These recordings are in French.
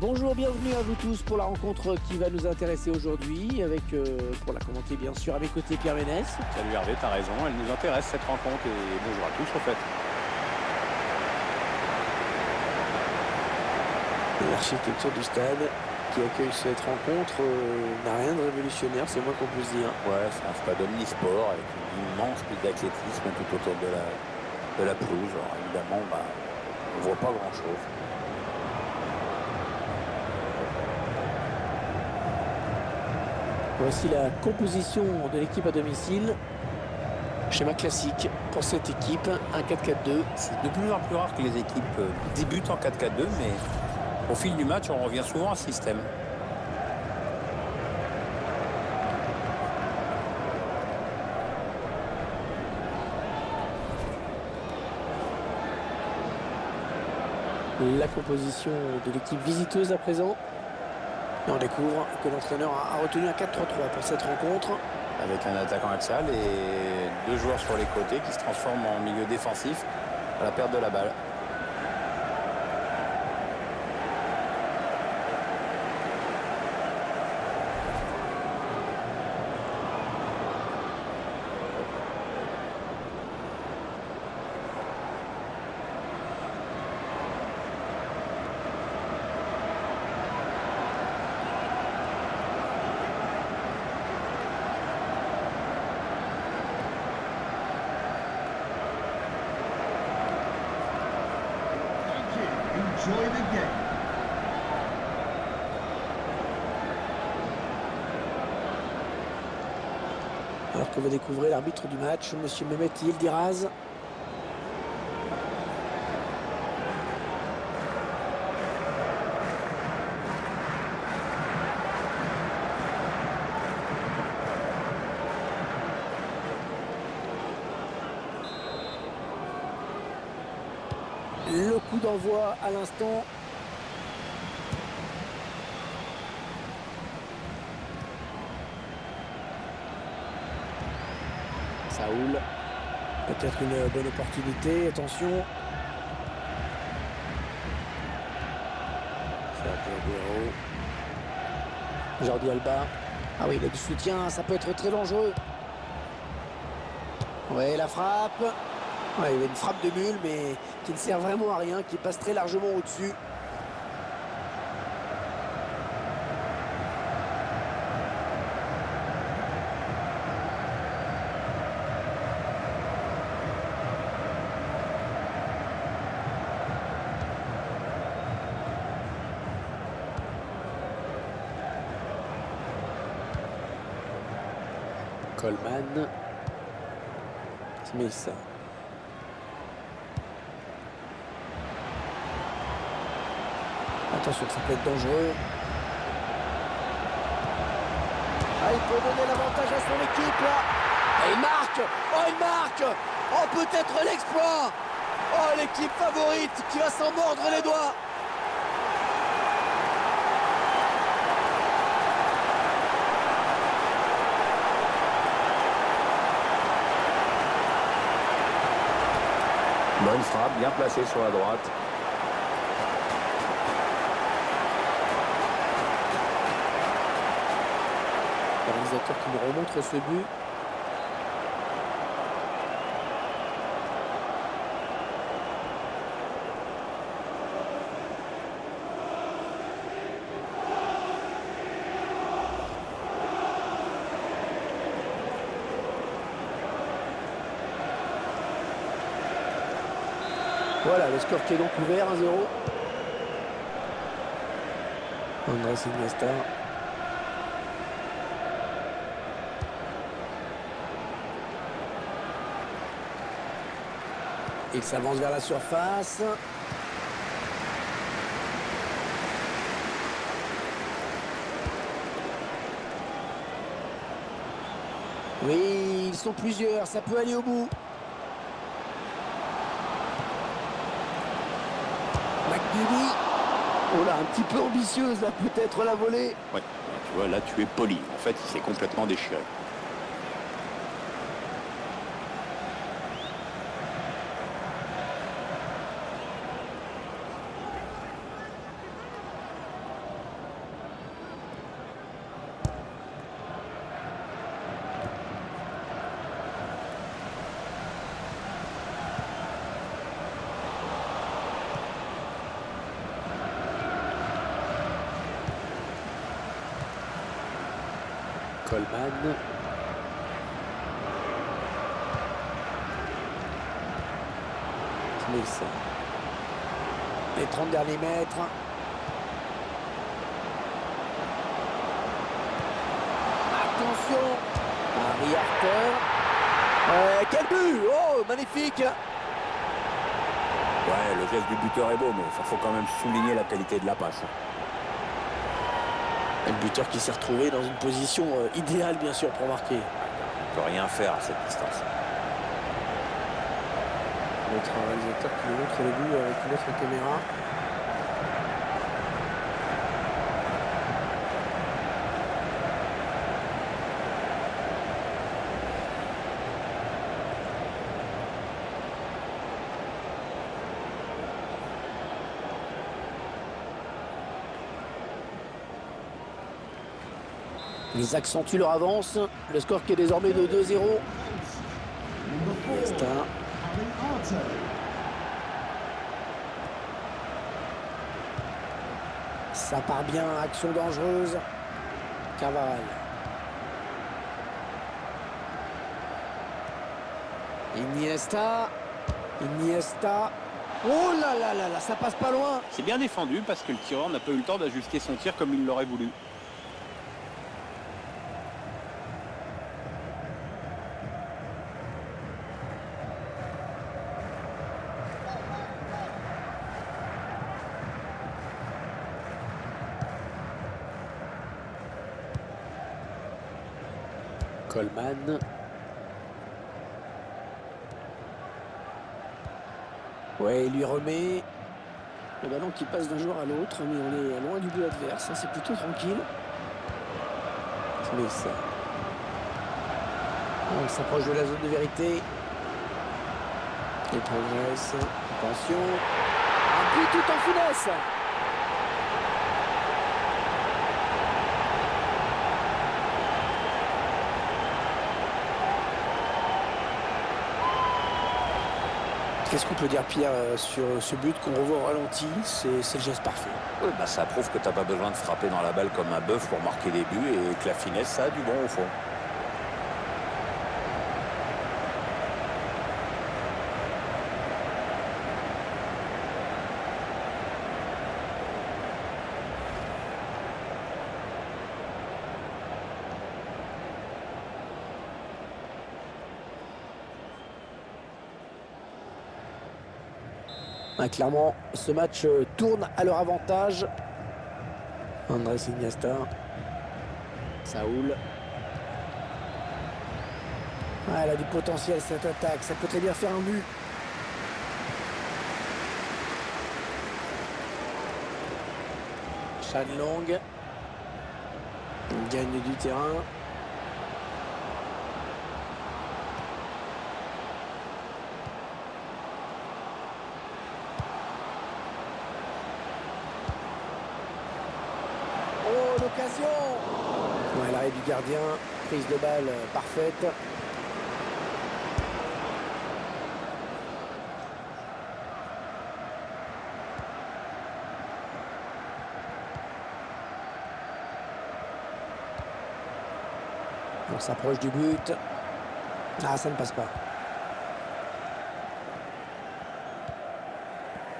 Bonjour, bienvenue à vous tous pour la rencontre qui va nous intéresser aujourd'hui, avec pour la commenter bien sûr à mes côtés Pierre Ménès. Salut Hervé, t'as raison, elle nous intéresse cette rencontre et bonjour à tous au fait. L'architecture du stade qui accueille cette rencontre n'a rien de révolutionnaire, c'est moins qu'on peut se dire. Ouais, c'est un stade omnisport avec une immense piste d'athlétisme tout autour de la pelouse. Alors, évidemment, on ne voit pas grand-chose. Voici la composition de l'équipe à domicile. Schéma classique pour cette équipe, un 4-4-2. C'est de plus en plus rare que les équipes débutent en 4-4-2, mais au fil du match, on revient souvent à ce système. La composition de l'équipe visiteuse à présent. Et on découvre que l'entraîneur a retenu un 4-3-3 pour cette rencontre. Avec un attaquant axial et deux joueurs sur les côtés qui se transforment en milieu défensif à la perte de la balle. Enjoy the game. Alors que vous découvrez l'arbitre du match, monsieur Mehmet Yildiraz. Le coup d'envoi à l'instant. Saoul. Peut-être une bonne opportunité. Attention. Jordi Alba. Ah oui, il a du soutien. Ça peut être très dangereux. Ouais, la frappe. Ouais, il y a une frappe de mule, mais qui ne sert vraiment à rien, qui passe très largement au-dessus. Coleman. Smith. Attention, ça peut être dangereux. Ah, il peut donner l'avantage à son équipe là. Et il marque. Oh, il marque. Oh, peut-être l'exploit. Oh, l'équipe favorite qui va s'en mordre les doigts. Bonne frappe, bien placée sur la droite. Le réalisateur qui nous remontre ce but. Voilà, le score qui est donc ouvert, 1-0. Andrés Iniesta. Il s'avance vers la surface. Oui, ils sont plusieurs, ça peut aller au bout. McGeady. Oh là, un petit peu ambitieuse, là, peut-être la volée. Ouais, tu vois, là tu es poli. En fait, il s'est complètement déchiré. Coleman. Smith. Les 30 derniers mètres. Attention, Harry Arthur. Quel but! Oh, magnifique! Ouais, le geste du buteur est beau, mais il faut quand même souligner la qualité de la passe. Le buteur qui s'est retrouvé dans une position idéale, bien sûr, pour marquer. Il ne peut rien faire à cette distance. Notre réalisateur qui nous montre le but avec une autre caméra. Ils accentuent leur avance. Le score qui est désormais de 2-0. Number 4, Iniesta. Harry Arthur. Ça part bien, action dangereuse. Carvajal. Iniesta. Iniesta. Oh là là là là, ça passe pas loin. C'est bien défendu parce que le tireur n'a pas eu le temps d'ajuster son tir comme il l'aurait voulu. Coleman. Ouais, il lui remet. Le ballon qui passe d'un joueur à l'autre, mais on est loin du but adverse, hein, c'est plutôt tranquille. Smith. On s'approche de la zone de vérité. Il progresse. Attention. Un but tout en finesse. Qu'est-ce qu'on peut dire, Pierre, sur ce but qu'on revoit au ralenti? C'est le geste parfait. Oui, bah ça prouve que tu n'as pas besoin de frapper dans la balle comme un bœuf pour marquer des buts et que la finesse, ça a du bon au fond. Ah, clairement, ce match tourne à leur avantage. Andrés Iniesta. Saoul. Ah, elle a du potentiel cette attaque, ça peut très bien faire un but. Shanlong. Il gagne du terrain. Oh, l'occasion! Ouais, l'arrêt du gardien, prise de balle parfaite. On s'approche du but. Ah, ça ne passe pas.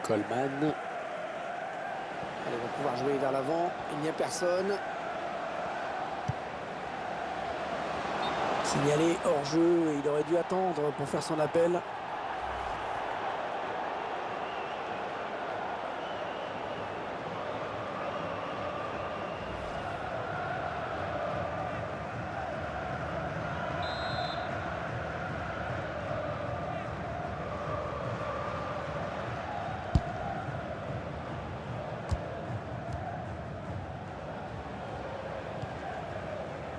Coleman. Allez, on va pouvoir jouer vers l'avant. Il n'y a personne. Signalé hors jeu. Il aurait dû attendre pour faire son appel.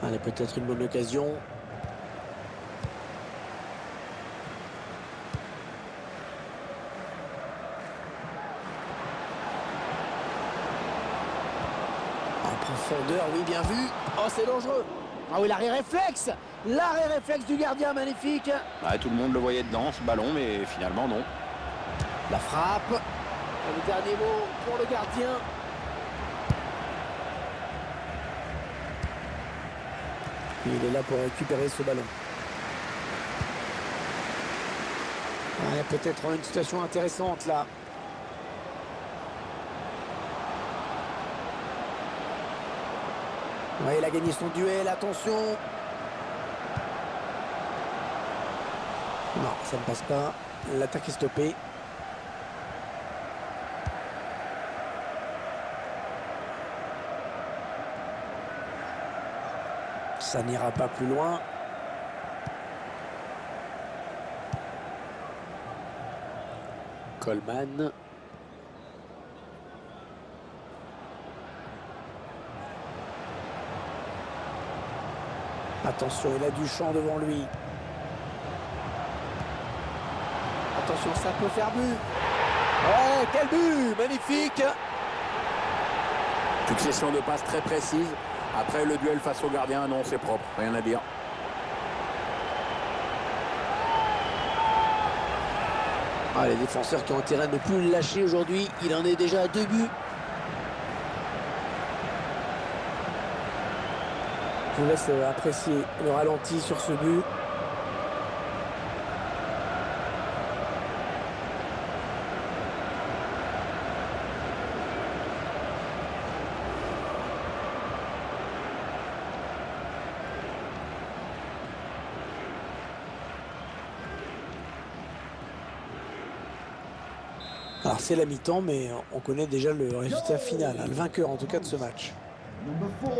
Allez, peut-être une bonne occasion. En profondeur, oui, bien vu. Oh, c'est dangereux. Ah oui, l'arrêt réflexe. L'arrêt réflexe du gardien, magnifique. Ouais, tout le monde le voyait dedans, ce ballon, mais finalement non. La frappe. Et le dernier mot pour le gardien. Il est là pour récupérer ce ballon. Il y a peut-être une situation intéressante là. Ouais, il a gagné son duel, attention. Non, ça ne passe pas. L'attaque est stoppée. Ça n'ira pas plus loin. Coleman. Attention, il a du champ devant lui. Attention, ça peut faire but. Ouais, quel but! Magnifique! Succession de passes très précises. Après le duel face au gardien, non, c'est propre, rien à dire. Ah, les défenseurs qui ont intérêt à ne plus le lâcher aujourd'hui. Il en est déjà à 2 buts. Je vous laisse apprécier le ralenti sur ce but. Alors c'est la mi-temps, mais on connaît déjà le résultat final, hein, le vainqueur en tout cas de ce match. Number 4,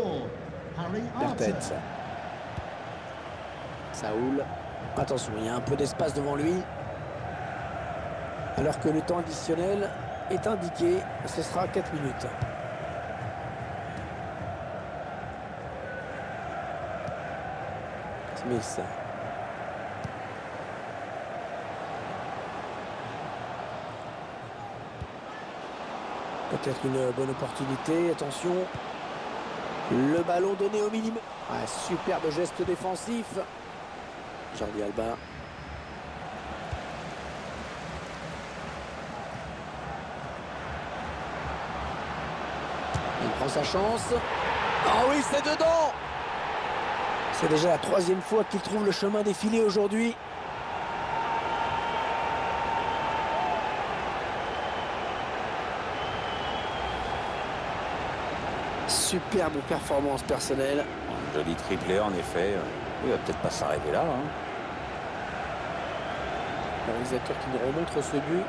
Harry Bertens. Arter. Saoul. Attention, il y a un peu d'espace devant lui. Alors que le temps additionnel est indiqué, ce sera 4 minutes. Smith. Peut-être une bonne opportunité, attention. Le ballon donné au minimum. Ah, superbe geste défensif. Jordi Alba. Il prend sa chance. Ah oui, c'est dedans. C'est déjà la 3e fois qu'il trouve le chemin des filets aujourd'hui. Superbe performance personnelle. Un joli triplé en effet. Il va peut-être pas s'arrêter là. Hein. Le réalisateur qui nous remontre ce but.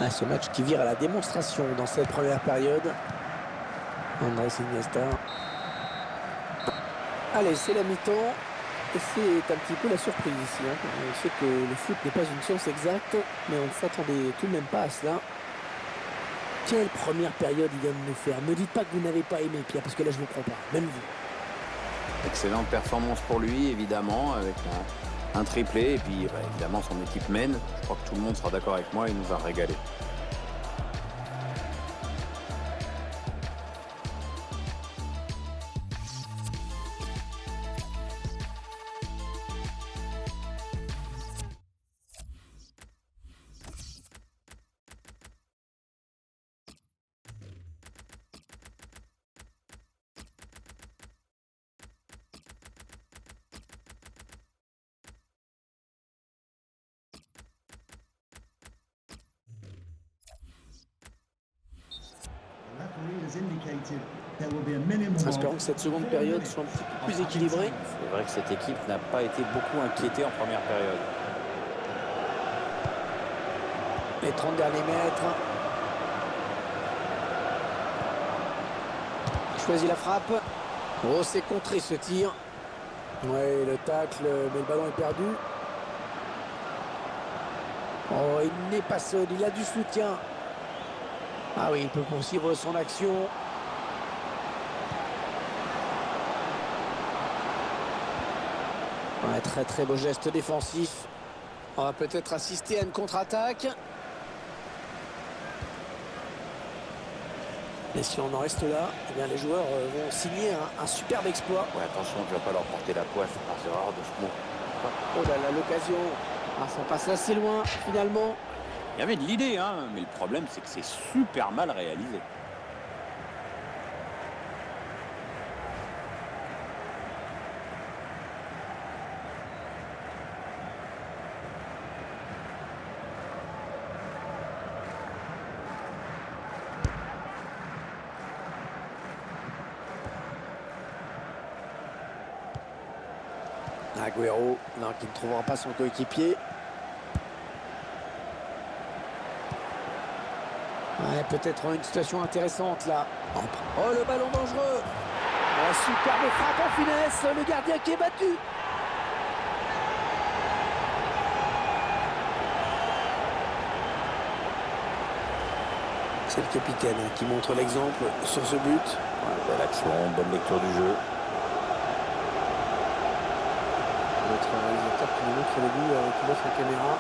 Ah, ce match qui vire à la démonstration dans cette première période. Andrés Iniesta. Allez, c'est la mi-temps. Et c'est un petit peu la surprise ici. Hein. On sait que le foot n'est pas une science exacte, mais on ne s'attendait tout de même pas à cela. Quelle première période il vient de nous faire. Ne dites pas que vous n'avez pas aimé, Pierre, parce que là je ne vous crois pas, même vous. Excellente performance pour lui, évidemment, avec un triplé. Et puis, évidemment, son équipe mène. Je crois que tout le monde sera d'accord avec moi, il nous a régalé. Espérons que cette seconde période soit un petit peu plus équilibrée. C'est vrai que cette équipe n'a pas été beaucoup inquiétée en première période. Les 30 derniers mètres. Il choisit la frappe. Oh, c'est contré ce tir. Ouais, le tacle, mais le ballon est perdu. Oh, il n'est pas seul, il a du soutien. Ah oui, il peut poursuivre son action. Ouais, très très beau geste défensif. On va peut-être assister à une contre-attaque. Et si on en reste là, eh bien les joueurs vont signer un superbe exploit. Ouais, attention, tu vas pas leur porter la poisse par erreur de ce mot. Oh là là, l'occasion. Ah, ça passe assez loin finalement. Il y avait de l'idée, hein, mais le problème, c'est que c'est super mal réalisé. Agüero, non, qui ne trouvera pas son coéquipier. Ouais, peut-être une situation intéressante là. Oh, le ballon dangereux. Oh, superbe frappe en finesse. Le gardien qui est battu. C'est le capitaine qui montre l'exemple sur ce but. Ouais, belle action, bonne lecture du jeu. Notre réalisateur qui nous montre le but, qui offre la caméra.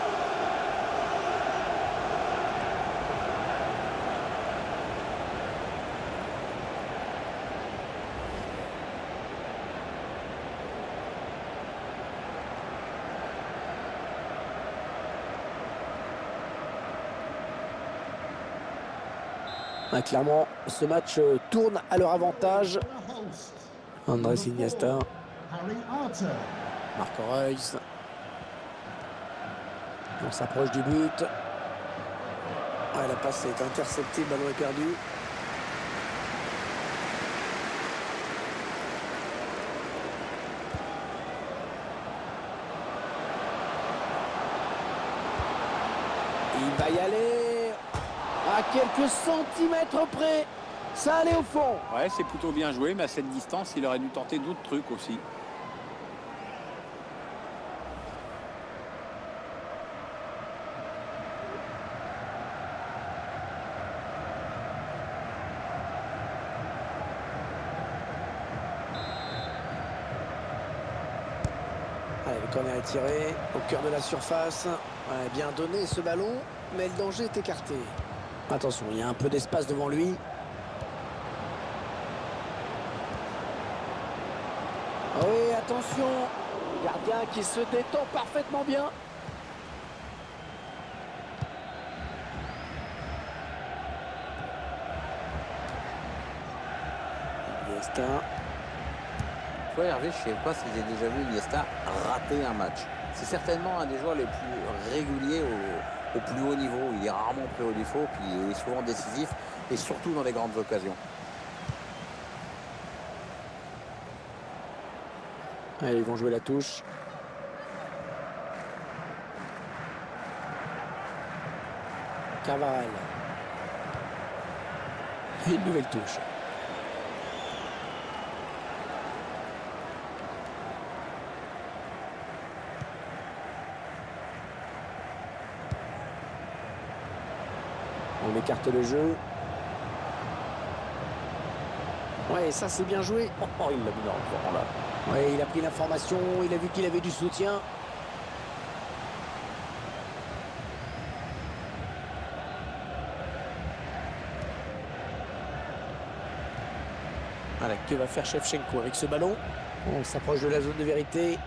Ah, clairement, ce match tourne à leur avantage. The host. Andrés Iniesta, Harry Arter. Marco Reus. On s'approche du but. Ah, la passe est interceptée, le ballon est perdu. Il va y aller. À quelques centimètres près. Ça allait au fond. Ouais, c'est plutôt bien joué, mais à cette distance, il aurait dû tenter d'autres trucs aussi. Allez, le corner est tiré au cœur de la surface. Ouais, bien donné ce ballon, mais le danger est écarté. Attention, il y a un peu d'espace devant lui. Ah oui, attention. Le gardien qui se détend parfaitement bien. Iniesta. Toi, Hervé, je ne sais pas si j'ai déjà vu Iniesta rater un match. C'est certainement un des joueurs les plus réguliers au plus haut niveau. Il est rarement pris au défaut, puis il est souvent décisif, et surtout dans les grandes occasions. Allez, ils vont jouer la touche. Carvajal. Et une nouvelle touche. On écarte le jeu. Ouais, ça c'est bien joué. Oh, il l'a mis dans le courant là. Ouais, il a pris l'information, il a vu qu'il avait du soutien. Voilà, que va faire Shevchenko avec ce ballon? On s'approche de la zone de vérité.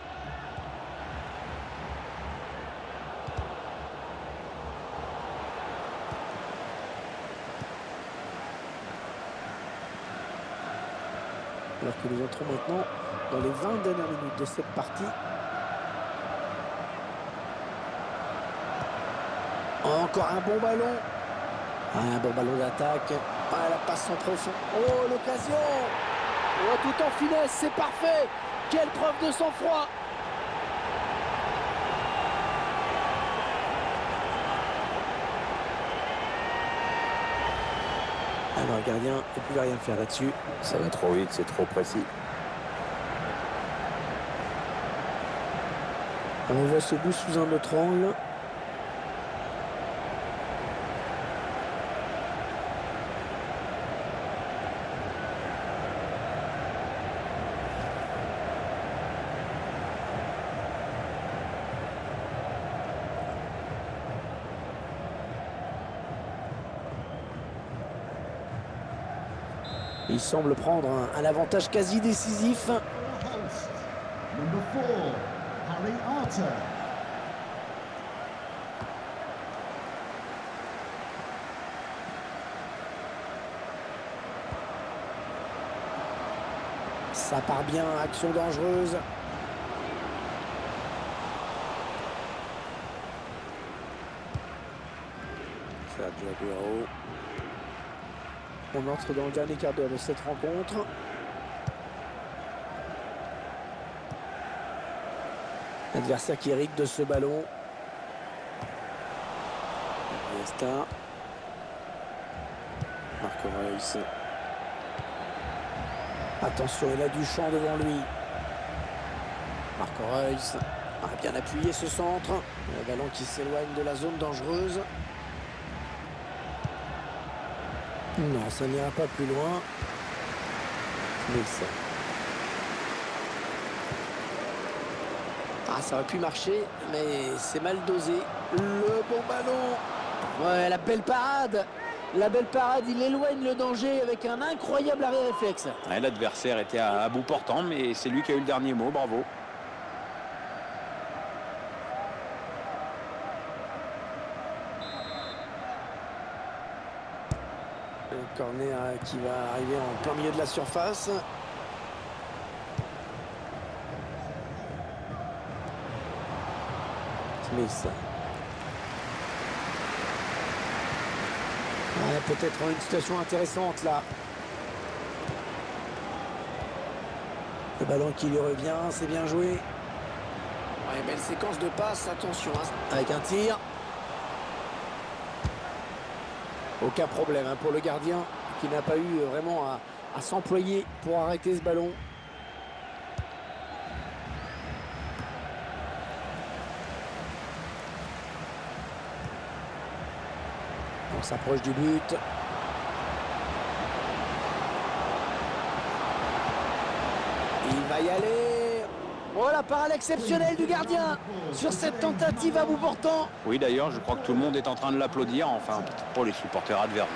Alors que nous entrons maintenant dans les 20 dernières minutes de cette partie. Encore un bon ballon. Un bon ballon d'attaque. Ah, la passe en profond. Oh, l'occasion. Oh, tout en finesse, c'est parfait. Quelle preuve de sang-froid. Alors, le gardien ne pouvait rien faire là-dessus. Ça va trop vite, c'est trop précis. On voit ce but sous un autre angle. Il semble prendre un avantage quasi décisif. Host. Number 4, Harry Arter. Ça part bien, action dangereuse. Sergio Aguero. On entre dans le dernier quart d'heure de cette rencontre. L'adversaire qui hérite de ce ballon. Iniesta. Marco Reus. Attention, il a du champ devant lui. Marco Reus a bien appuyé ce centre. Le ballon qui s'éloigne de la zone dangereuse. Non, ça n'ira pas plus loin. Smith. Ah, ça aurait pu marcher, mais c'est mal dosé. Le bon ballon. Ouais, la belle parade. La belle parade, il éloigne le danger avec un incroyable arrêt réflexe. Ouais, l'adversaire était à bout portant, mais c'est lui qui a eu le dernier mot. Bravo. Le corner qui va arriver en plein milieu de la surface. Smith. Ouais, peut-être une situation intéressante là. Le ballon qui lui revient, c'est bien joué. Ouais, belle séquence de passes, attention, hein, avec un tir. Aucun problème hein, pour le gardien qui n'a pas eu vraiment à s'employer pour arrêter ce ballon. On s'approche du but. Il va y aller. Oh, la parade exceptionnelle du gardien sur cette tentative à bout portant. Oui, d'ailleurs, je crois que tout le monde est en train de l'applaudir. Enfin, pour les supporters adverses.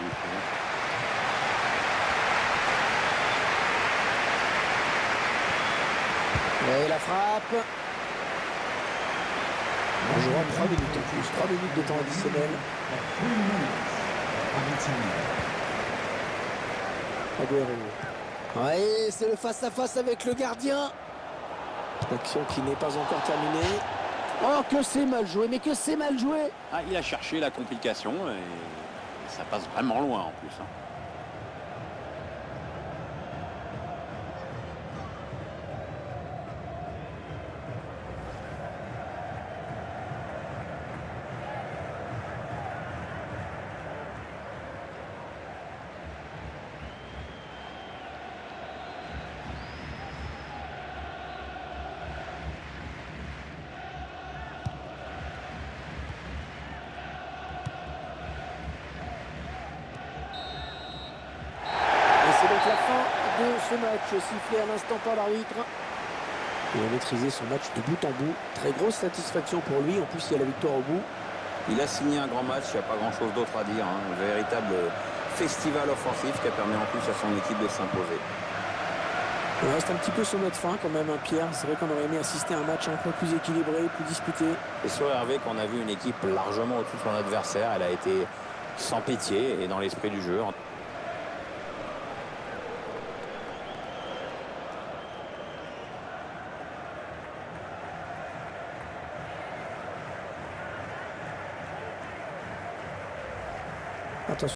Et la frappe. On jouera 3 minutes en plus. 3 minutes de temps additionnel. 3 minutes. Aguero. Ouais, c'est le face-à-face avec le gardien. Action qui n'est pas encore terminée. Oh, que c'est mal joué, mais que c'est mal joué. Ah, il a cherché la complication et ça passe vraiment loin en plus. C'est donc la fin de ce match, sifflé à l'instant par l'arbitre. Il a maîtrisé son match de bout en bout. Très grosse satisfaction pour lui. En plus, il y a la victoire au bout. Il a signé un grand match, il n'y a pas grand-chose d'autre à dire. Un véritable festival offensif qui a permis en plus à son équipe de s'imposer. Il reste un petit peu sur notre fin quand même, hein, Pierre. C'est vrai qu'on aurait aimé assister à un match un peu plus équilibré, plus disputé. Et sur Hervé, qu'on a vu une équipe largement au-dessus de son adversaire, elle a été sans pitié et dans l'esprit du jeu.